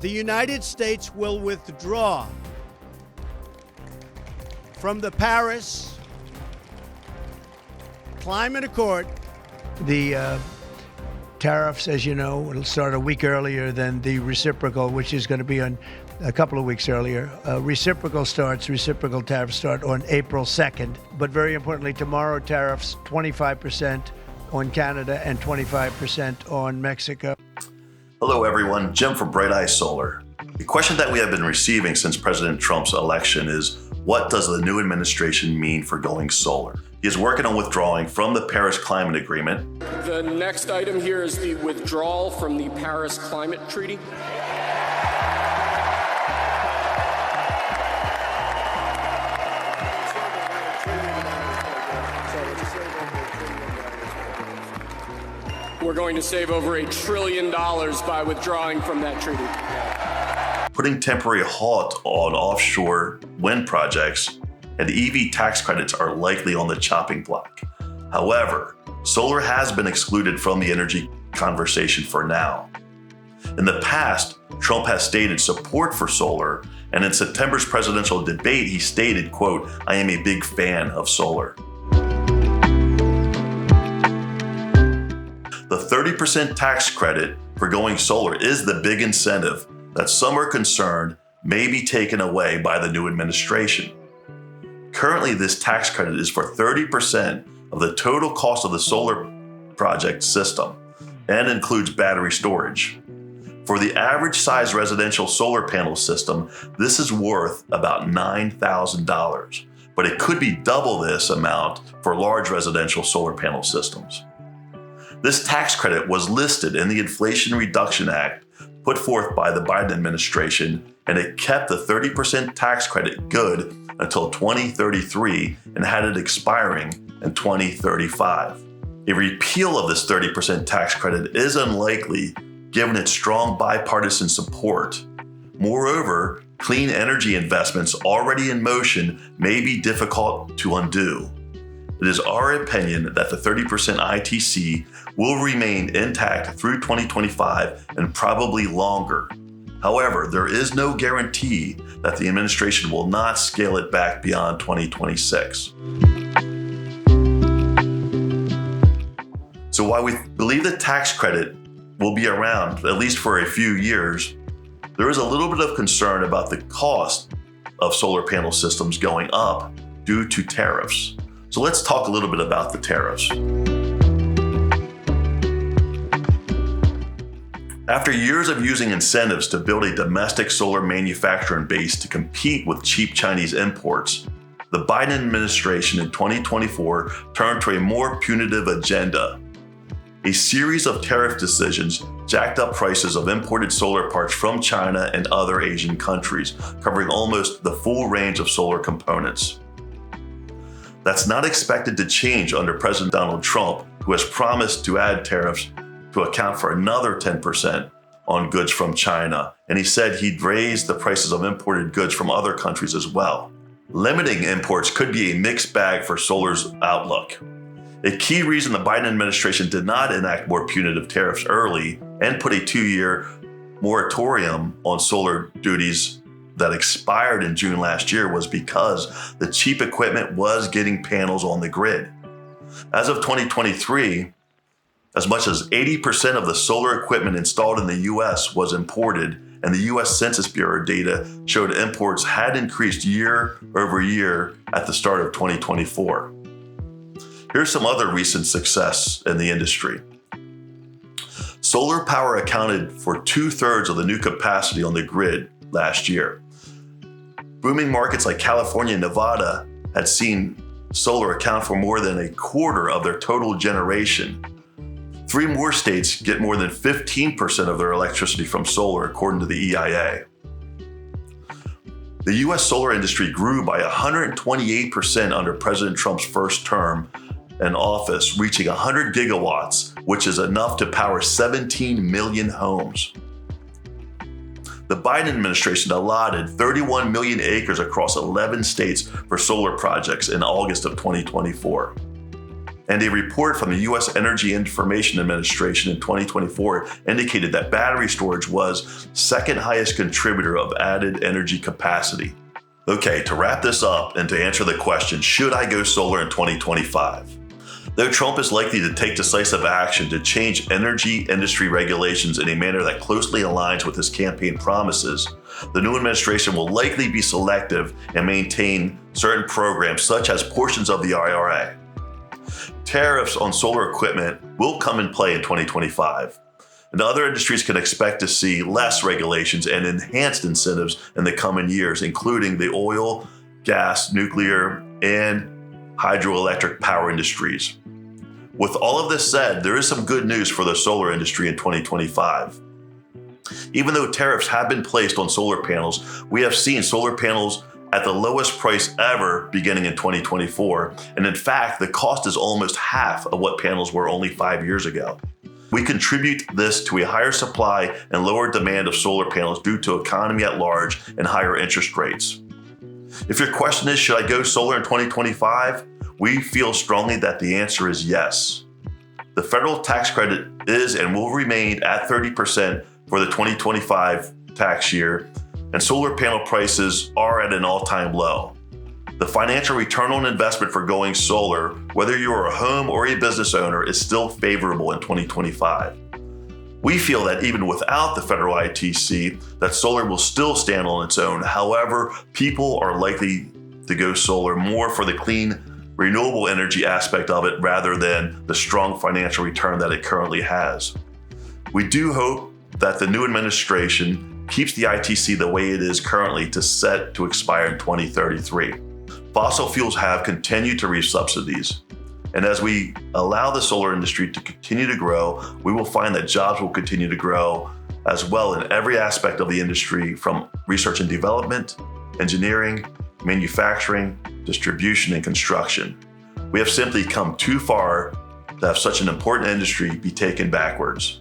The United States will withdraw from the Paris Climate Accord. The tariffs, as you know, will start a week earlier than the reciprocal, which is going to be on a couple of weeks earlier. Reciprocal tariffs start on April 2nd. But very importantly, tomorrow tariffs 25% on Canada and 25% on Mexico. Hello everyone, Jim from Bright Eye Solar. The question that we have been receiving since President Trump's election is, what does the new administration mean for going solar? He is working on withdrawing from the Paris Climate Agreement. The next item here is the withdrawal from the Paris Climate Treaty. We're going to save over $1 trillion by withdrawing from that treaty. Putting temporary halt on offshore wind projects and EV tax credits are likely on the chopping block. However, solar has been excluded from the energy conversation for now. In the past, Trump has stated support for solar, and in September's presidential debate, he stated, quote, "I am a big fan of solar." The 30% tax credit for going solar is the big incentive that some are concerned may be taken away by the new administration. Currently, this tax credit is for 30% of the total cost of the solar project system and includes battery storage. For the average size residential solar panel system, this is worth about $9,000, but it could be double this amount for large residential solar panel systems. This tax credit was listed in the Inflation Reduction Act put forth by the Biden administration, and it kept the 30% tax credit good until 2033 and had it expiring in 2035. A repeal of this 30% tax credit is unlikely given its strong bipartisan support. Moreover, clean energy investments already in motion may be difficult to undo. It is our opinion that the 30% ITC will remain intact through 2025 and probably longer. However, there is no guarantee that the administration will not scale it back beyond 2026. So while we believe the tax credit will be around at least for a few years, there is a little bit of concern about the cost of solar panel systems going up due to tariffs. So let's talk a little bit about the tariffs. After years of using incentives to build a domestic solar manufacturing base to compete with cheap Chinese imports, the Biden administration in 2024 turned to a more punitive agenda. A series of tariff decisions jacked up prices of imported solar parts from China and other Asian countries, covering almost the full range of solar components. That's not expected to change under President Donald Trump, who has promised to add tariffs to account for another 10% on goods from China, and he said he'd raise the prices of imported goods from other countries as well. Limiting imports could be a mixed bag for solar's outlook. A key reason the Biden administration did not enact more punitive tariffs early and put a 2-year moratorium on solar duties that expired in June last year was because the cheap equipment was getting panels on the grid. As of 2023, as much as 80% of the solar equipment installed in the U.S. was imported, and the U.S. Census Bureau data showed imports had increased year over year at the start of 2024. Here's some other recent success in the industry. Solar power accounted for 2/3 of the new capacity on the grid last year. Booming markets like California and Nevada had seen solar account for more than 1/4 of their total generation. 3 more states get more than 15% of their electricity from solar, according to the EIA. The U.S. solar industry grew by 128% under President Trump's first term in office, reaching 100 gigawatts, which is enough to power 17 million homes. The Biden administration allotted 31 million acres across 11 states for solar projects in August of 2024. And a report from the U.S. Energy Information Administration in 2024 indicated that battery storage was second highest contributor of added energy capacity. Okay, to wrap this up and to answer the question, should I go solar in 2025? Though Trump is likely to take decisive action to change energy industry regulations in a manner that closely aligns with his campaign promises, the new administration will likely be selective and maintain certain programs such as portions of the IRA. Tariffs on solar equipment will come in play in 2025, and other industries can expect to see less regulations and enhanced incentives in the coming years, including the oil, gas, nuclear, and hydroelectric power industries. With all of this said, there is some good news for the solar industry in 2025. Even though tariffs have been placed on solar panels, we have seen solar panels at the lowest price ever beginning in 2024. And in fact, the cost is almost half of what panels were only 5 years ago. We contribute this to a higher supply and lower demand of solar panels due to economy at large and higher interest rates. If your question is, should I go solar in 2025? We feel strongly that the answer is yes. The federal tax credit is and will remain at 30% for the 2025 tax year, and solar panel prices are at an all-time low. The financial return on investment for going solar, whether you're a home or a business owner, is still favorable in 2025. We feel that even without the federal ITC, that solar will still stand on its own. However, people are likely to go solar more for the clean, renewable energy aspect of it rather than the strong financial return that it currently has. We do hope that the new administration keeps the ITC the way it is currently set to expire in 2033. Fossil fuels have continued to reap subsidies. And as we allow the solar industry to continue to grow, we will find that jobs will continue to grow as well in every aspect of the industry, from research and development, engineering, manufacturing, distribution, and construction. We have simply come too far to have such an important industry be taken backwards.